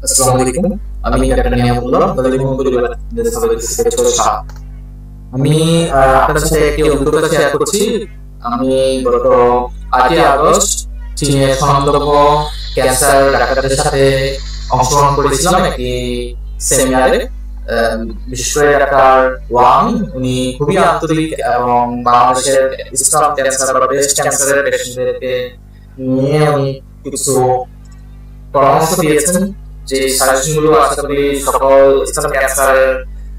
আসসালামু আলাইকুম। আমি ক্যাপ্টেন নিয়ামুল্লাহ, দলিল পরিবার আমি আপনার সাথে একটি অভিজ্ঞতা শেয়ার করছি। আমি গত 8ই আগস্ট চীনের সম্ভাব্য ক্যান্সার ডাক্তারদের সাথে অংশগ্রহণ করেছিলাম একটি সেমিনারে। বিশেষ করে ডাক্তার ওয়াং উনি খুবই আন্তরিক এবং বাংলাদেশের স্তন ক্যান্সার বা ব্রেস্ট ক্যান্সারের পেশেন্টদেরকে নিয়ে উনি কিছু পরামর্শ দিয়েছেন, যে সাজেশনগুলো আশা করি সকল স্তন ক্যান্সারের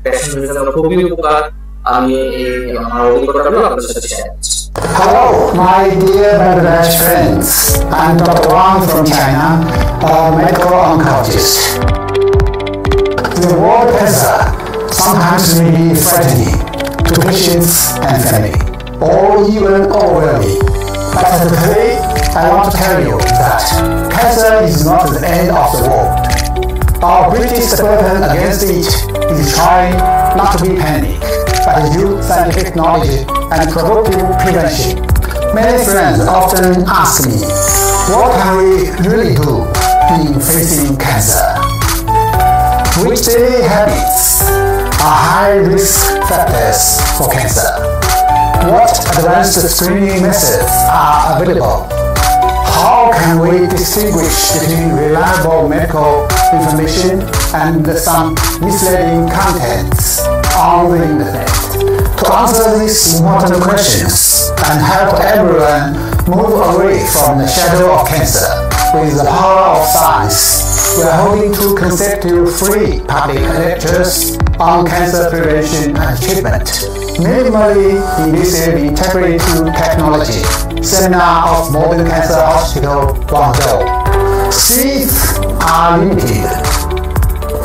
পেশেন্টদের জন্য খুবই উপকার। আমি আমার অভিজ্ঞতাগুলো আপনাদের সাথে শেয়ার করছি। Hello, my dear Bangladesh friends. I'm Dr. Wang from China, a medical oncologist. The word cancer sometimes may be frightening to patients and family, or even overwhelming. But today, I want to tell you that cancer is not the end of the world. Our British weapon against it is trying not to be panic, but use scientific knowledge and proactive prevention. Many friends often ask me, what can we really do in facing cancer? Which daily habits are high risk factors for cancer? What advanced screening methods are available? How can we distinguish between reliable medical information and some misleading contents on the internet? To answer these important questions and help everyone move away from the shadow of cancer with the power of science, we are holding two consecutive free public lectures on cancer prevention and treatment. Minimally invasive integrative technology seminar of Modern Cancer Hospital, Guangzhou. Seats are limited.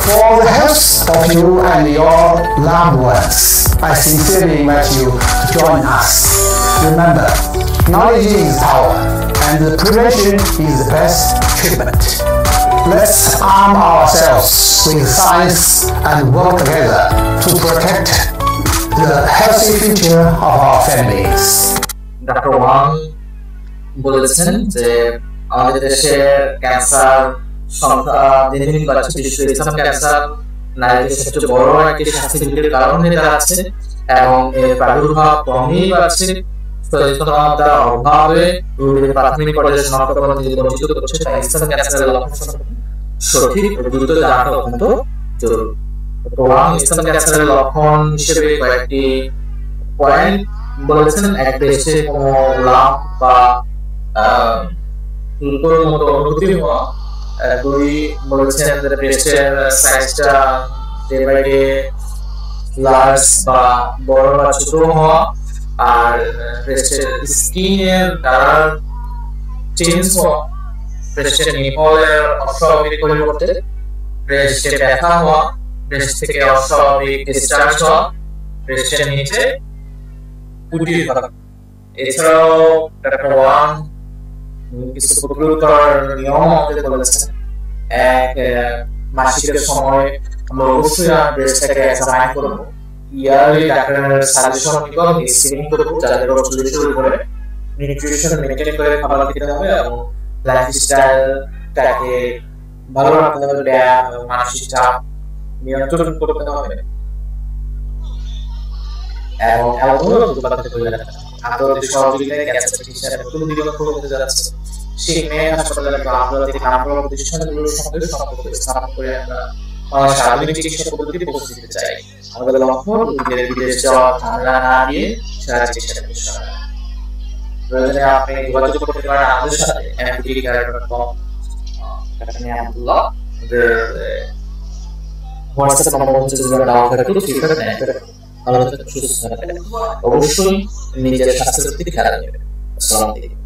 For the health of you and your loved ones, I sincerely invite you to join us. Remember, knowledge is power, and prevention is the best treatment. Let's arm ourselves with science and work together to protect the healthy future of our families. Doctor Wang বলেছেন যে আমাদের দেশে cancer সংখ্যা দিন দিন বাড়ছে। বিশেষ করে স্তন ক্যান্সার নারীদের সবচেয়ে বড় একটি স্বাস্থ্য ঝুঁকির কারণ হয়ে দাঁড়াচ্ছে এবং এর প্রাদুর্ভাব ক্রমেই বাড়ছে। সচেতনতার অভাবে রোগীদের প্রাথমিক পর্যায়ে শনাক্তকরণ থেকে বঞ্চিত করছে। তাই স্তন ক্যান্সারের লক্ষণ সঠিক ও দ্রুত জানাটা অত্যন্ত জরুরি। স্তন ক্যান্সারের লক্ষণ হিসেবে কয়েকটি পয়েন্ট বলেছেন। এক, ব্রেস্টে কোনো লাম্প বা লুকোর মতো অনুভূতি হওয়া। দুই, বলেছেন যে ব্রেস্টের সাইজটা ডে বাই ডে লার্জ বা বড় বা ছোট হওয়া। আর ব্রেস্টের স্কিনের কালার চেঞ্জ হওয়া, ব্রেস্টের নিপলের অস্বাভাবিক পরিবর্তন, ব্রেস্টে ব্যথা হওয়া, ব্রেস্ট থেকে অস্বাভাবিক ডিসচার্জ হওয়া, ব্রেস্টের নিচে পুটি হওয়া। এছাড়াও ডক্টর ওয়াং কিছু গুরুতর নিয়ম আমাদের বলেছেন। এক, মাসিকের সময় আমরা অবশ্যই ব্রেস্টটাকে এক্সামাইন করবো। ইয়ারলি ডাক্তারের সাজেশন নিব, স্ক্রিনিং করবো, যাদের 40 উপরে নিউট্রিশন মেইনটেইন করে খাবার খেতে হবে এবং লাইফস্টাইলটাকে ভালো রাখতে হবে, ব্যায়াম এবং মানসিক চাপ নিয়ন্ত্রণ করতে হবে এবং আন্তর্জাতিক সহযোগিতায় ক্যান্সার চিকিৎসার নতুন দিগন্ত খুলে হতে যাচ্ছে। সেই মেয়ে হাসপাতালে আন্তর্জাতিক নামকরা প্রতিষ্ঠানগুলোর সঙ্গে সম্পর্ক স্থাপন করে আমরা আধুনিক চিকিৎসা পদ্ধতি পৌঁছে দিতে চাই। আমাদের লক্ষ্য রোগীদের বিদেশ যাওয়া ঝামেলা না দিয়ে সেরা চিকিৎসা প্রতিষ্ঠান। প্রয়োজনে আপনি যোগাযোগ করতে পারেন আমাদের সাথে mdcare.com হোয়াটসঅ্যাপ নাম্বার হচ্ছে 0 অবশ্যই নিজের স্বাস্থ্যের প্রতি খেয়াল রাখবেন। আসসালামু আলাইকুম।